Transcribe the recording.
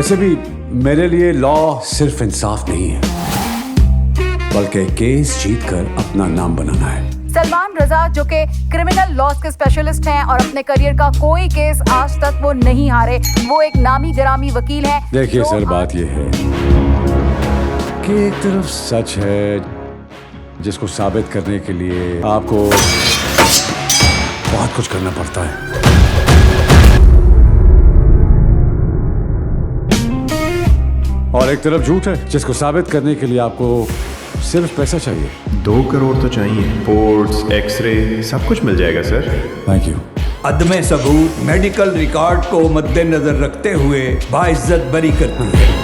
वैसे भी मेरे लिए लॉ सिर्फ इंसाफ नहीं है, बल्कि केस जीतकर अपना नाम बनाना है। सलमान रजा जो कि क्रिमिनल लॉज के स्पेशलिस्ट हैं और अपने करियर का कोई केस आज तक वो नहीं हारे, वो एक नामी गिरामी वकील हैं। देखिए सर, बात ये है कि एक तरफ सच है जिसको साबित करने के लिए आपको बहुत कुछ करना पड़ता है, और एक तरफ झूठ है जिसको साबित करने के लिए आपको सिर्फ पैसा चाहिए। 2 करोड़ तो चाहिए, रिपोर्ट्स, एक्सरे सब कुछ मिल जाएगा सर। Thank you. अदम सबूत मेडिकल रिकॉर्ड को मद्देनजर रखते हुए बाइज्जत बरी करती है।